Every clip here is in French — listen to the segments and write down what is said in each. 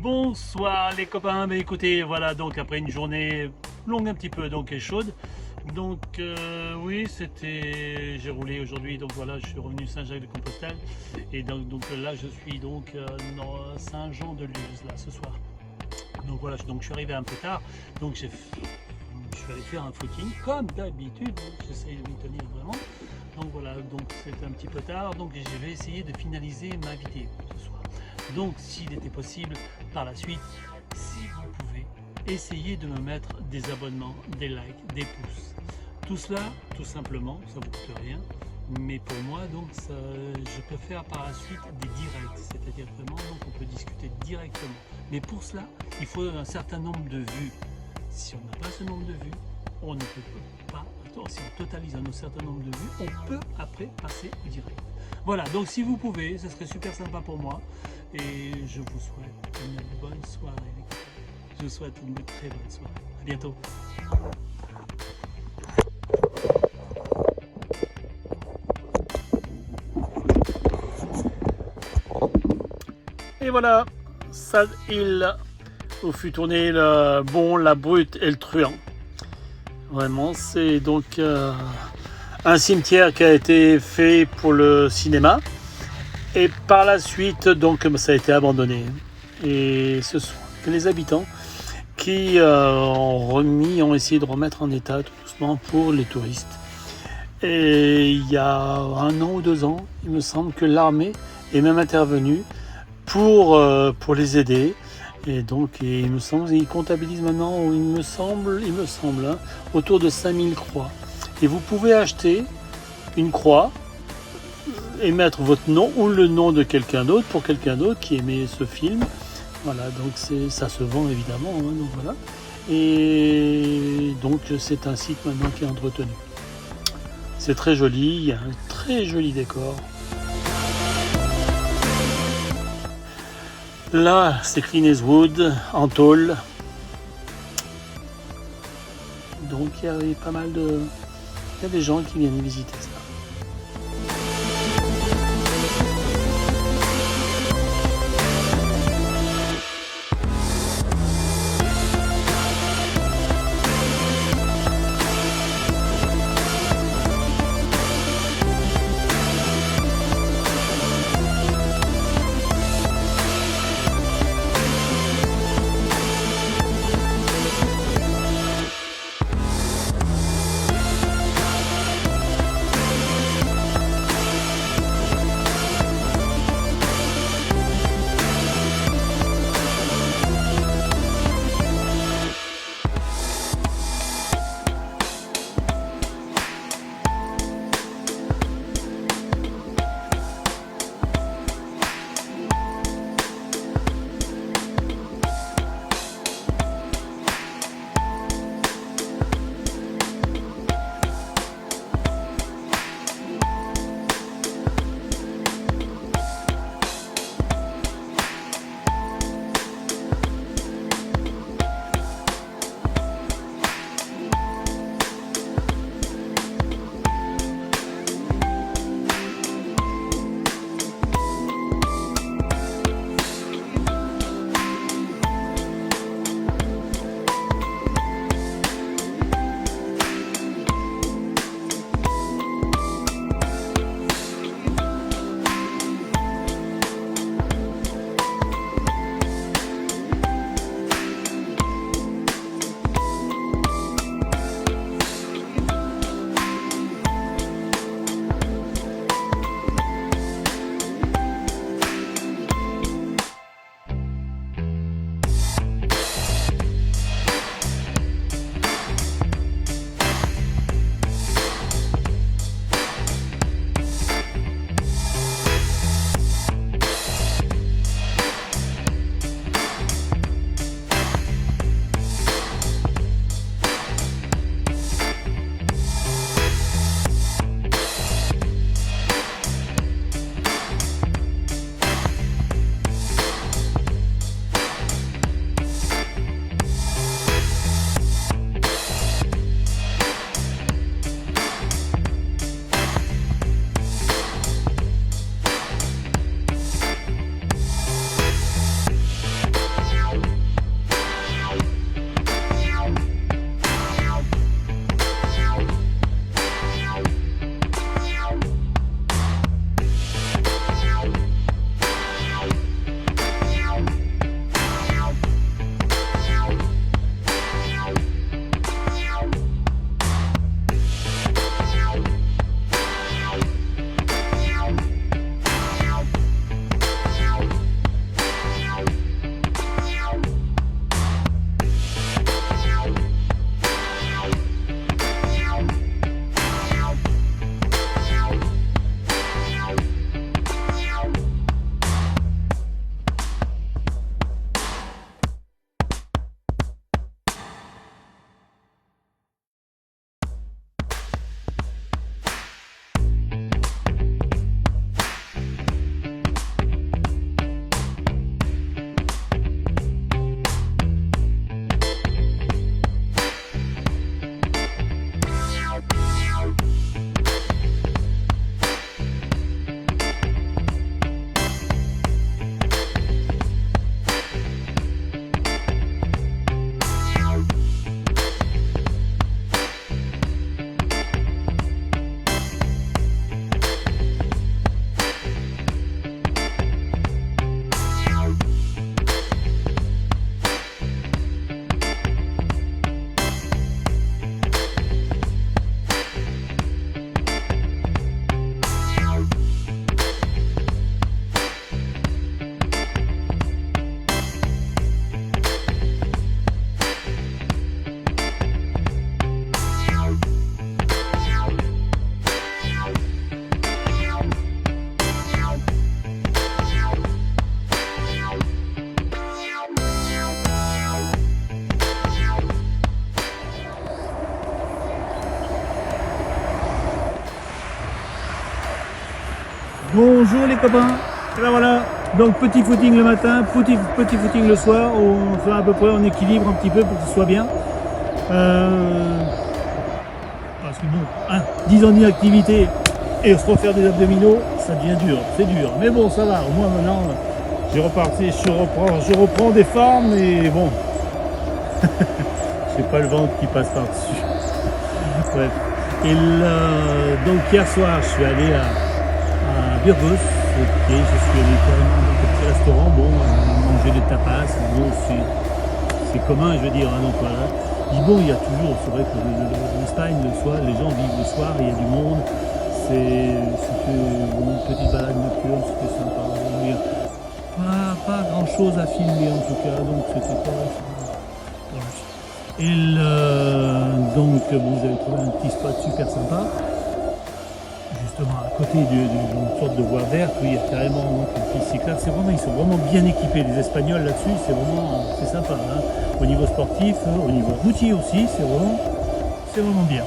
Bonsoir les copains, mais écoutez, voilà, donc après une journée longue un petit peu donc et chaude, donc oui, j'ai roulé aujourd'hui, donc voilà, je suis revenu Saint-Jacques-de-Compostelle et donc là je suis donc dans Saint-Jean-de-Luz là ce soir. Donc voilà, donc je suis arrivé un peu tard, donc je suis allé faire un footing comme d'habitude, j'essaye de m'y tenir vraiment. Donc voilà, donc c'est un petit peu tard, donc je vais essayer de finaliser ma vidéo ce soir. Donc s'il était possible par la suite, si vous pouvez, essayez de me mettre des abonnements, des likes, des pouces. Tout cela, tout simplement, ça ne vous coûte rien. Mais pour moi, donc, je peux faire par la suite des directs, c'est-à-dire vraiment, donc on peut discuter directement. Mais pour cela, il faut un certain nombre de vues. Si on n'a pas ce nombre de vues, on ne peut pas, si on totalise un certain nombre de vues, on peut après passer au direct. Voilà, donc si vous pouvez, ce serait super sympa pour moi. Et je vous souhaite une bonne soirée. Je vous souhaite une très bonne soirée. À bientôt. Et voilà, ça il où fut tourné le bon, la brute et le truand. Vraiment, c'est donc un cimetière qui a été fait pour le cinéma. Et par la suite, donc, ça a été abandonné. Et ce sont les habitants qui ont essayé de remettre en état tout doucement pour les touristes. Et il y a 1 an ou 2 ans, il me semble que l'armée est même intervenue pour les aider. Et donc, il me semble, ils comptabilisent maintenant, il me semble, hein, autour de 5000 croix. Et vous pouvez acheter une croix et mettre votre nom ou le nom de quelqu'un d'autre pour quelqu'un d'autre qui aimait ce film. Voilà, donc ça se vend évidemment. Hein, donc voilà. Et donc c'est un site maintenant qui est entretenu. C'est très joli, il y a un très joli décor. Là, c'est Clint Eastwood en tôle. Donc il y a pas mal de... Il y a des gens qui viennent visiter ça. bonjour les copains. Et ben voilà, donc petit footing le matin, petit footing le soir, on fait à peu près, on équilibre un petit peu pour que ce soit bien. Parce que bon, 10 ans d'inactivité et se refaire des abdominaux, ça devient dur, c'est dur. Mais bon, ça va, au moins maintenant, j'ai reparti, je reprends des formes et bon, c'est pas le ventre qui passe par-dessus. Bref. Et donc hier soir, je suis allé à Burgos, je suis allé carrément dans un petit restaurant, bon, manger des tapas, bon, c'est commun, je veux dire, hein, donc voilà. Puis bon, il y a toujours, c'est vrai que l'Espagne, le soir, les gens vivent le soir, il y a du monde, c'était bon, une petite balade nocturne, c'était sympa. Mais pas grand chose à filmer en tout cas, donc c'était pas. Voilà. Et donc vous avez trouvé un petit spot super sympa, justement à côté d'une sorte de voie verte où il y a carrément donc, une piste cyclable. Ils sont vraiment bien équipés, les Espagnols là-dessus, c'est sympa. Hein. Au niveau sportif, au niveau routier aussi, c'est vraiment bien.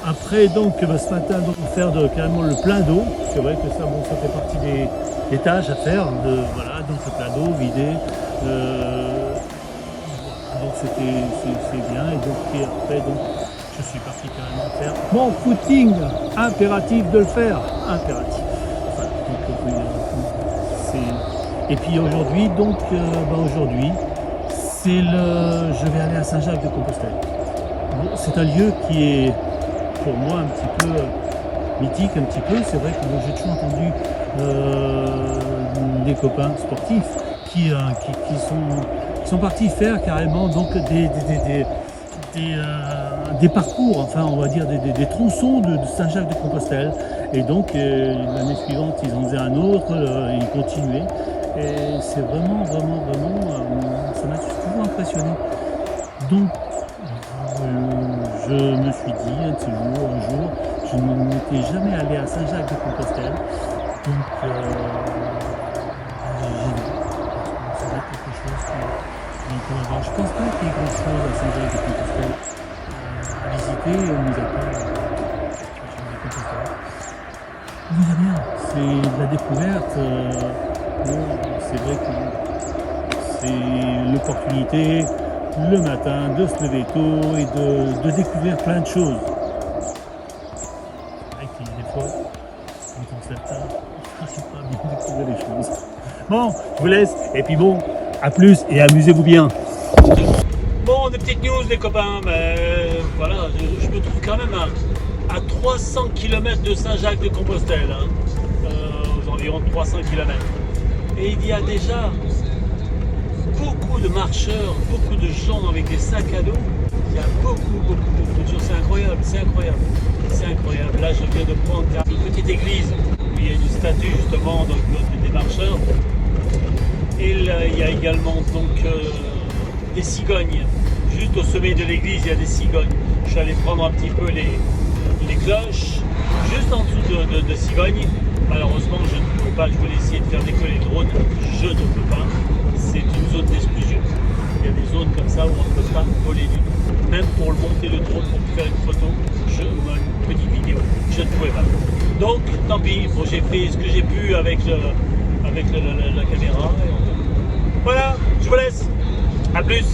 Après donc ce matin donc faire carrément le plein d'eau. C'est vrai que ça, bon, ça fait partie des tâches à faire. Voilà, donc le plein d'eau, vider. Donc c'est bien. Et donc après donc je suis parti carrément faire mon footing. Impératif de le faire. Impératif. Voilà, et puis aujourd'hui donc aujourd'hui je vais aller à Saint-Jacques-de-Compostelle. Bon, c'est un lieu qui est pour moi un petit peu mythique, un petit peu. C'est vrai que j'ai toujours entendu des copains sportifs qui sont partis faire carrément donc des parcours, enfin on va dire des tronçons de Saint-Jacques-de-Compostelle. Et donc l'année suivante ils en faisaient un autre, ils continuaient. Et c'est vraiment, ça m'a toujours impressionné. Donc je me suis dit un jour, je n'étais jamais allé à Saint-Jacques-de-Compostelle. Donc j'y vais. Ça va être quelque chose donc on va voir. Je pense pas qu'il y ait grand chose à Saint-Jacques-de-Compostelle à visiter, mis à part Saint-Jacques-de-Compostelle. On verra bien, c'est de la découverte. Bon, c'est vrai que c'est l'opportunité le matin de se lever tôt et de découvrir plein de choses. C'est vrai qu'il y a des fois, quand on se lève tard, c'est pas bien découvrir les choses. Bon, je vous laisse, et puis bon, à plus et amusez-vous bien. Bon, des petites news les copains, mais voilà, je me trouve quand même à 300 km de Saint-Jacques-de-Compostelle, hein, aux environs 300 km. Et il y a déjà beaucoup de marcheurs, beaucoup de gens avec des sacs à dos. Il y a beaucoup de gens. C'est incroyable. Là, je viens de prendre une petite église où il y a une statue justement donc, des marcheurs. Et là, il y a également donc des cigognes. Juste au sommet de l'église, il y a des cigognes. Je suis allé prendre un petit peu les cloches. Juste en dessous de cigognes. Malheureusement, je ne peux pas. Je voulais essayer de faire décoller le drone. Je ne peux pas. C'est une zone d'exclusion. Il y a des zones comme ça où on ne peut pas voler du tout. Même pour monter le drone, pour faire une photo, une petite vidéo, je ne pouvais pas. Donc, tant pis, bon, j'ai fait ce que j'ai pu avec la caméra. Voilà, je vous laisse. A plus.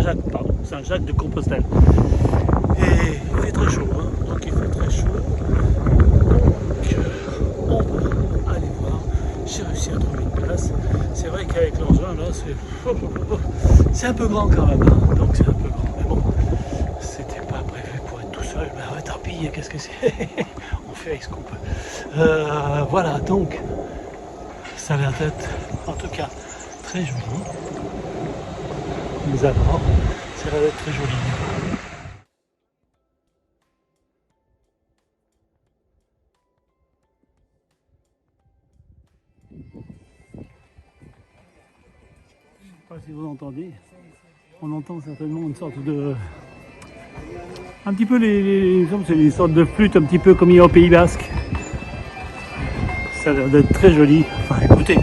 Saint-Jacques, pardon, Saint-Jacques de Compostelle. Et il fait très chaud, hein, donc il fait très chaud. Donc on va aller voir. J'ai réussi à trouver une place. C'est vrai qu'avec l'engin là, c'est un peu grand quand même, hein, donc c'est un peu grand. Mais bon, c'était pas prévu pour être tout seul. Mais ouais, tant pis, qu'est-ce que c'est? On fait avec ce qu'on peut. Voilà, donc ça a l'air d'être en tout cas très joli. Les abords, ça a l'air d'être très joli. Je ne sais pas si vous entendez, on entend certainement une sorte de... Un petit peu c'est une sorte de flûte, un petit peu comme il y a au Pays Basque. Ça a l'air d'être très joli. Enfin, écoutez.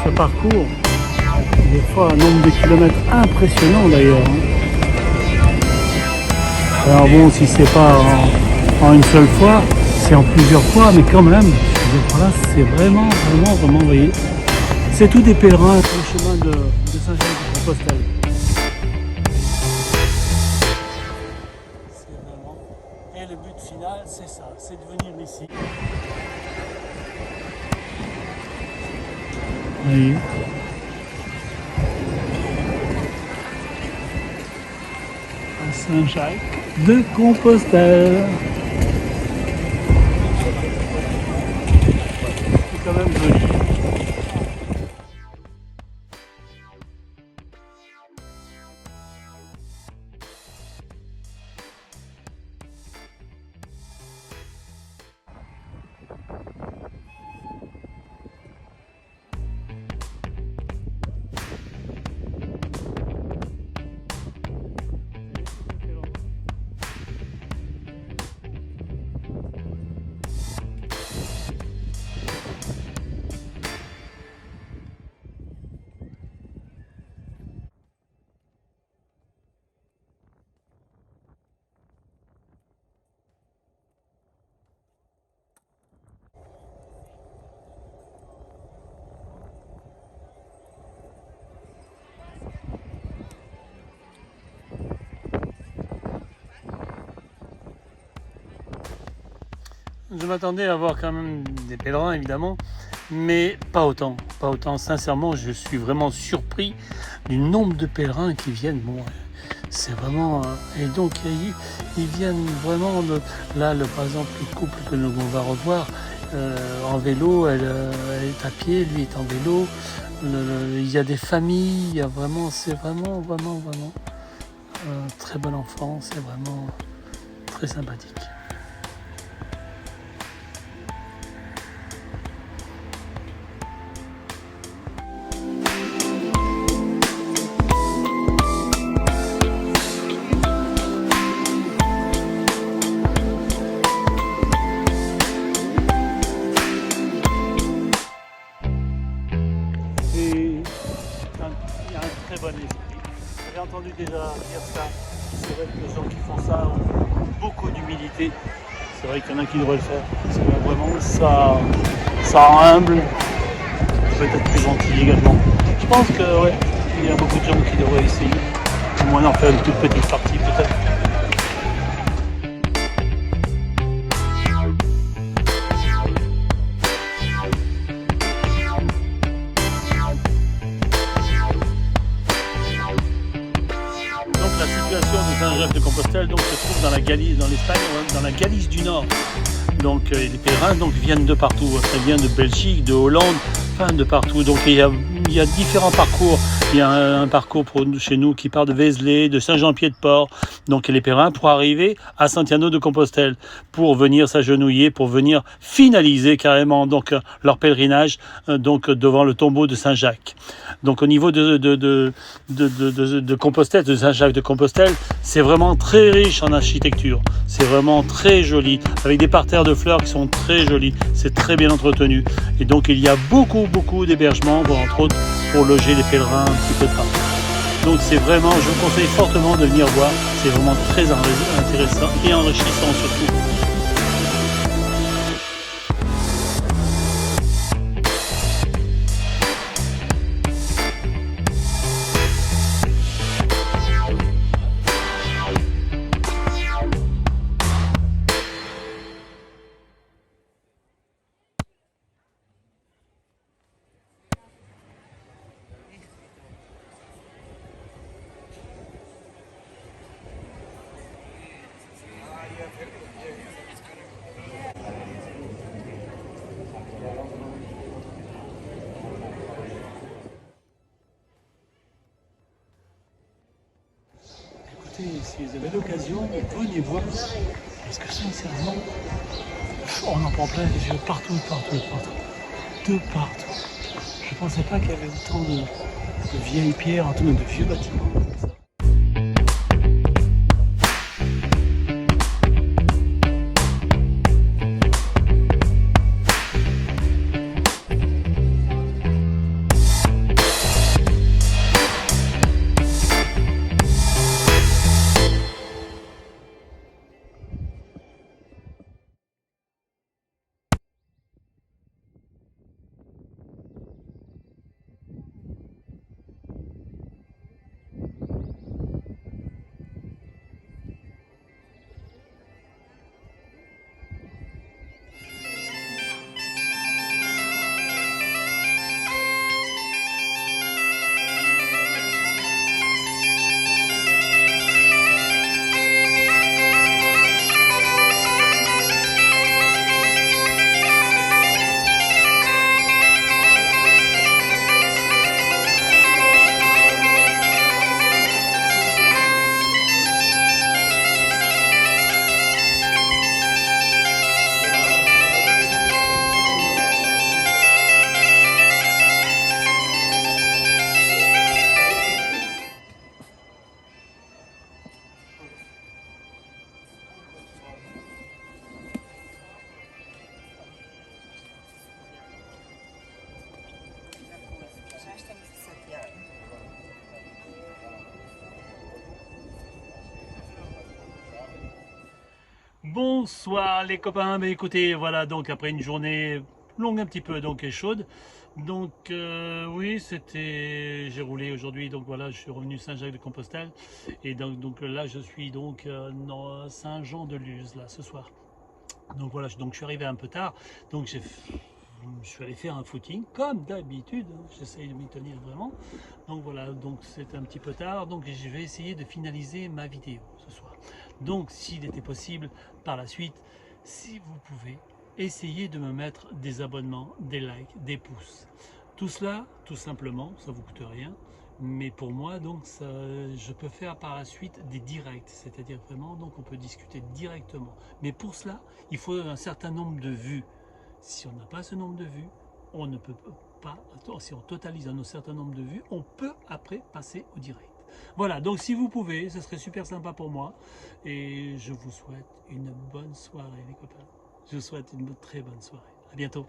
Ce parcours, des fois un nombre de kilomètres impressionnant d'ailleurs. Alors bon, si c'est pas en une seule fois, c'est en plusieurs fois, mais quand même, là, c'est vraiment, vous voyez, c'est tout des pèlerins sur le chemin de Saint-Jacques-de-Compostelle. C'est vraiment, et le but final, c'est ça, c'est de venir ici. Oui. À Saint-Jacques de Compostelle. C'est quand même joli. Je m'attendais à voir quand même des pèlerins évidemment, mais pas autant, pas autant. Sincèrement, je suis vraiment surpris du nombre de pèlerins qui viennent. Bon, c'est vraiment... et donc, ils viennent vraiment... Là, par exemple, le couple que nous on va revoir, en vélo, elle est à pied, lui est en vélo. Il y a des familles, il y a vraiment... C'est vraiment très bon enfant, c'est vraiment très sympathique. Il y a un très bon esprit. J'ai entendu déjà dire ça. C'est vrai que les gens qui font ça ont beaucoup d'humilité. C'est vrai qu'il y en a qui devraient le faire. Parce que vraiment, ça rend humble, peut-être plus gentil également. Je pense que ouais, il y a beaucoup de gens qui devraient essayer. Au moins d'en faire une toute petite partie peut-être. De Saint-Jacques-de-Compostelle donc, se trouve dans la Galice, dans l'Espagne, dans la Galice du Nord. Donc les pèlerins donc, viennent de partout. Ils viennent de Belgique, de Hollande, enfin de partout. Donc il y a il y a différents parcours. Il y a un parcours chez nous qui part de Vézelay, de Saint-Jean-Pied-de-Port, donc les pèlerins pour arriver à Santiago de Compostelle, pour venir s'agenouiller, pour venir finaliser carrément donc leur pèlerinage donc devant le tombeau de Saint-Jacques. Donc au niveau de Compostelle, de Saint-Jacques de Compostelle, c'est vraiment très riche en architecture. C'est vraiment très joli, avec des parterres de fleurs qui sont très jolis. C'est très bien entretenu. Et donc il y a beaucoup d'hébergements, entre autres pour loger les pèlerins un petit peu tard. Donc c'est vraiment, je vous conseille fortement de venir voir. C'est vraiment très intéressant et enrichissant surtout. Si vous avez l'occasion, venez voir, parce que sincèrement, on en prend plein les yeux partout. De partout. Je ne pensais pas qu'il y avait autant de vieilles pierres, de vieux bâtiments comme ça. Bonsoir les copains, mais écoutez, voilà, donc après une journée longue un petit peu, donc et chaude, donc oui, j'ai roulé aujourd'hui, donc voilà, je suis revenu Saint-Jacques de Compostelle, et donc là je suis donc dans Saint-Jean-de-Luz, là, ce soir. Donc voilà, donc je suis arrivé un peu tard, donc je suis allé faire un footing, comme d'habitude, j'essaye de m'y tenir vraiment. Donc voilà, donc c'est un petit peu tard, donc je vais essayer de finaliser ma vidéo ce soir. Donc s'il était possible, par la suite, si vous pouvez, essayez de me mettre des abonnements, des likes, des pouces. Tout cela, tout simplement, ça vous coûte rien. Mais pour moi, donc, je peux faire par la suite des directs, c'est-à-dire vraiment, donc on peut discuter directement. Mais pour cela, il faut un certain nombre de vues. Si on n'a pas ce nombre de vues, on ne peut pas, si on totalise un certain nombre de vues, on peut après passer au direct. Voilà, donc si vous pouvez, ce serait super sympa pour moi. Et je vous souhaite une bonne soirée les copains. Je vous souhaite une très bonne soirée. À bientôt.